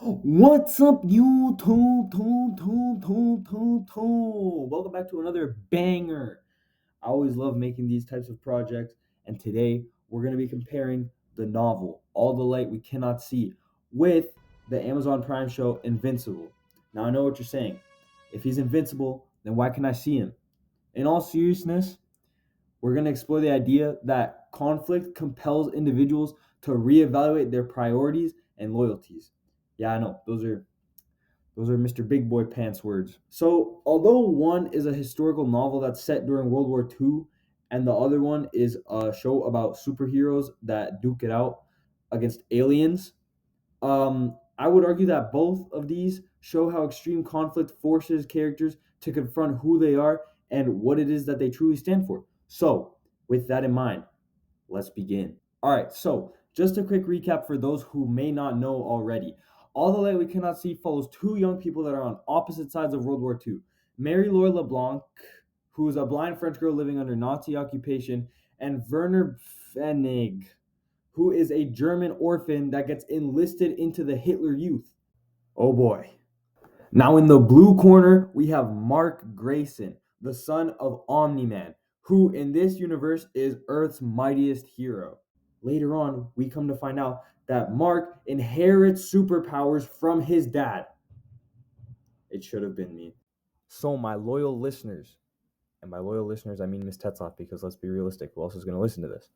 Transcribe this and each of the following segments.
What's up, YouTube? Welcome back to another banger. I always love making these types of projects, and today we're going to be comparing the novel All the Light We Cannot See with the Amazon Prime show Invincible. Now, I know what you're saying. If he's invincible, then why can I see him? In all seriousness, we're going to explore the idea that conflict compels individuals to reevaluate their priorities and loyalties. Yeah, I know. Those are Mr. Big Boy Pants words. So, although one is a historical novel that's set during World War II, and the other one is a show about superheroes that duke it out against aliens, I would argue that both of these show how extreme conflict forces characters to confront who they are and what it is that they truly stand for. So, with that in mind, let's begin. All right, so just a quick recap for those who may not know already. All the Light We Cannot See follows two young people that are on opposite sides of World War II. Marie-Laure Leblanc, who is a blind French girl living under Nazi occupation, and Werner Pfennig, who is a German orphan that gets enlisted into the Hitler Youth. Oh boy. Now in the blue corner, we have Mark Grayson, the son of Omni-Man, who in this universe is Earth's mightiest hero. Later on, we come to find out that Mark inherits superpowers from his dad. It should have been me. So, my loyal listeners, and by loyal listeners, I mean Miss Tetzloff, because let's be realistic, who else is going to listen to this?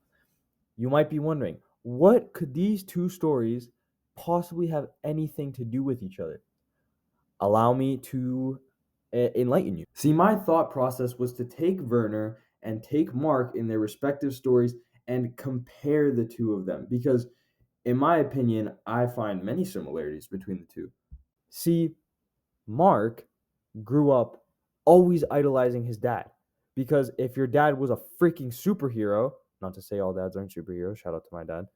You might be wondering, what could these two stories possibly have anything to do with each other? Allow me to enlighten you. See, my thought process was to take Werner and take Mark in their respective stories and compare the two of them because, in my opinion, I find many similarities between the two. See, Mark grew up always idolizing his dad because if your dad was a freaking superhero, not to say all dads aren't superheroes, shout out to my dad,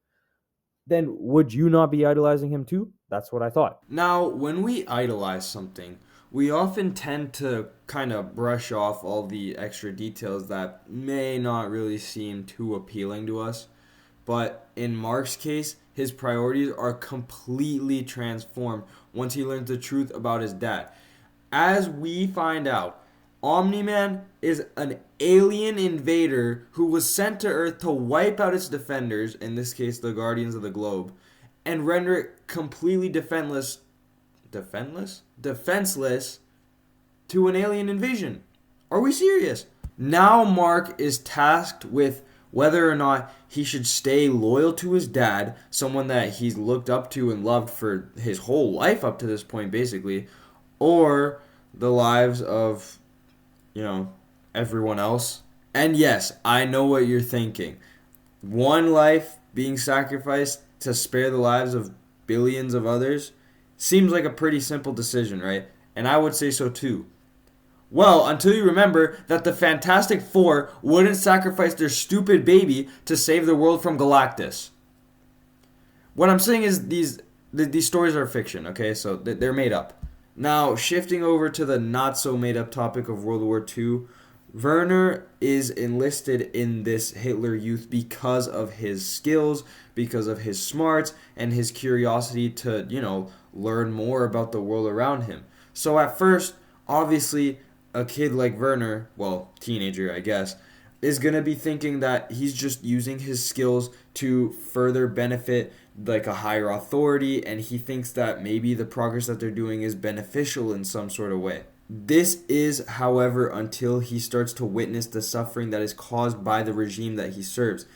then would you not be idolizing him too? That's what I thought. Now, when we idolize something, we often tend to kind of brush off all the extra details that may not really seem too appealing to us. But in Mark's case, his priorities are completely transformed once he learns the truth about his dad. As we find out, Omni-Man is an alien invader who was sent to Earth to wipe out its defenders, in this case the Guardians of the Globe, and render it completely defenseless to an alien invasion. Are we serious? Now Mark is tasked with whether or not he should stay loyal to his dad, someone that he's looked up to and loved for his whole life up to this point basically, or the lives of, everyone else. And yes, I know what you're thinking. One life being sacrificed to spare the lives of billions of others seems like a pretty simple decision, right? And I would say so too. Well, until you remember that the Fantastic Four wouldn't sacrifice their stupid baby to save the world from Galactus. What I'm saying is these stories are fiction, okay? So they're made up. Now, shifting over to the not-so-made-up topic of World War II, Werner is enlisted in this Hitler Youth because of his skills, because of his smarts, and his curiosity to, learn more about the world around him. So at first, obviously, a kid like Werner, well, teenager, I guess, is going to be thinking that he's just using his skills to further benefit like a higher authority, and he thinks that maybe the progress that they're doing is beneficial in some sort of way. This is, however, until he starts to witness the suffering that is caused by the regime that he serves.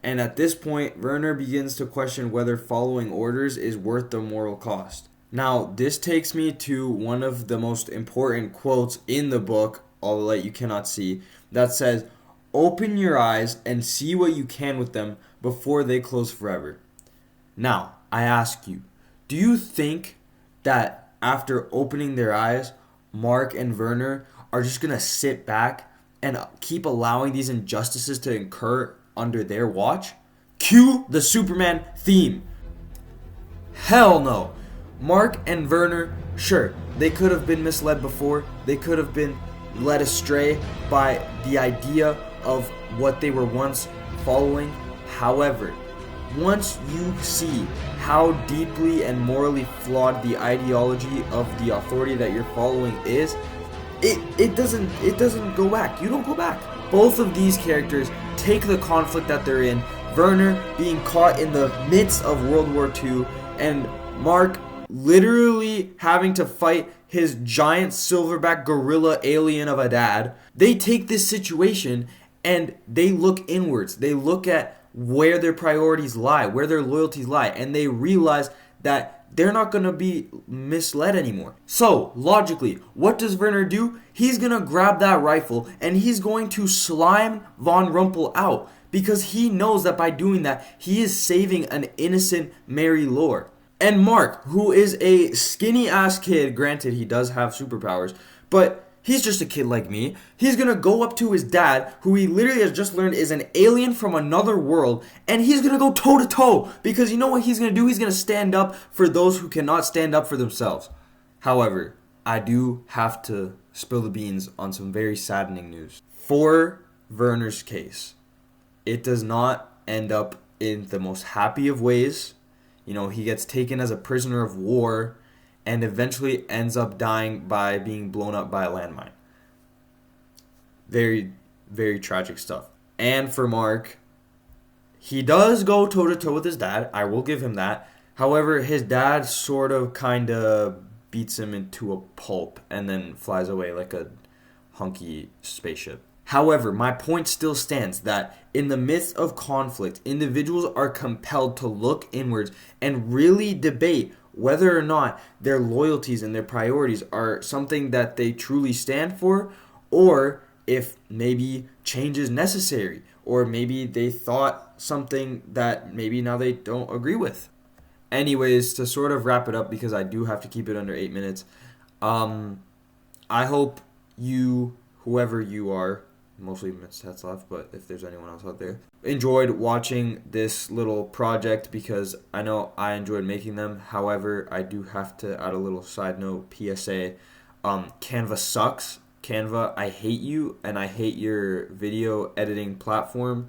And at this point, Werner begins to question whether following orders is worth the moral cost. Now, this takes me to one of the most important quotes in the book, All the Light You Cannot See, that says, "Open your eyes and see what you can with them before they close forever." Now, I ask you, do you think that after opening their eyes, Mark and Werner are just going to sit back and keep allowing these injustices to occur under their watch? Cue the Superman theme. Hell no. Mark and Werner, sure, they could have been misled before. They could have been led astray by the idea of what they were once following. However, once you see how deeply and morally flawed the ideology of the authority that you're following is, it doesn't go back. You don't go back. Both of these characters take the conflict that they're in. Werner being caught in the midst of World War II, and Mark literally having to fight his giant silverback gorilla alien of a dad. They take this situation and they look inwards. They look at where their priorities lie, where their loyalties lie, and they realize that they're not going to be misled anymore. So, logically, what does Werner do? He's going to grab that rifle and he's going to slime Von Rumpel out, because he knows that by doing that, he is saving an innocent Mary Lore. And Mark, who is a skinny ass kid, granted he does have superpowers, but he's just a kid like me. He's gonna go up to his dad, who he literally has just learned is an alien from another world, and he's gonna go toe to toe, because you know what he's gonna do? He's gonna stand up for those who cannot stand up for themselves. However, I do have to spill the beans on some very saddening news. For Werner's case, it does not end up in the most happy of ways. You know, he gets taken as a prisoner of war and eventually ends up dying by being blown up by a landmine. Very, very tragic stuff. And for Mark, he does go toe-to-toe with his dad. I will give him that. However, his dad sort of kind of beats him into a pulp and then flies away like a hunky spaceship. However, my point still stands that in the midst of conflict, individuals are compelled to look inwards and really debate whether or not their loyalties and their priorities are something that they truly stand for, or if maybe change is necessary, or maybe they thought something that maybe now they don't agree with. Anyways, to sort of wrap it up, because I do have to keep it under 8 minutes, I hope you, whoever you are, mostly Mets left, but if there's anyone else out there, enjoyed watching this little project, because I know I enjoyed making them. However, I do have to add a little side note, PSA. Canva sucks. Canva, I hate you, and I hate your video editing platform,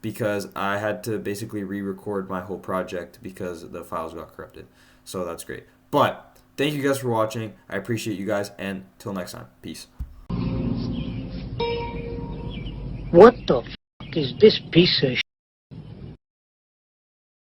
because I had to basically re-record my whole project because the files got corrupted. So that's great. But thank you guys for watching. I appreciate you guys, and till next time, peace. What the f*** is this piece of